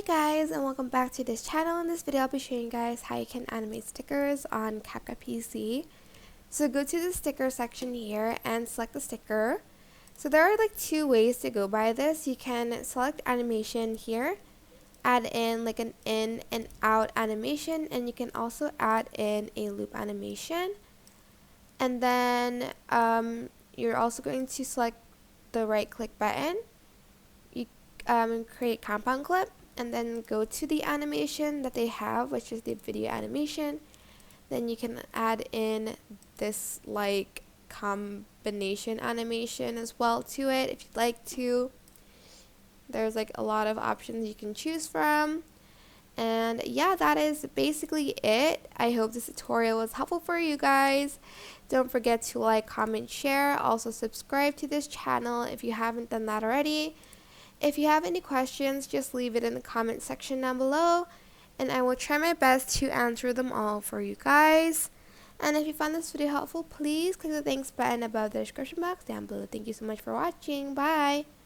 guys, and welcome back to this channel. In this video I'll be showing you guys how you can animate stickers on CapCut PC. So go to the sticker section here and select the sticker. So there are like two ways to go by this. You can select animation here, add in like an in and out animation, and you can also add in a loop animation. And then you're also going to select the right click button. You create compound clip, and then go to the animation that they have, which is the video animation. Then you can add in this like combination animation as well to it if you'd like to. There's like a lot of options you can choose from. And yeah, that is basically it. I hope this tutorial was helpful for you guys. Don't forget to like, comment, share. Also subscribe to this channel if you haven't done that already. If you have any questions, just leave it in the comment section down below, and I will try my best to answer them all for you guys. And if you found this video helpful, please click the thanks button above the description box down below. Thank you so much for watching. Bye!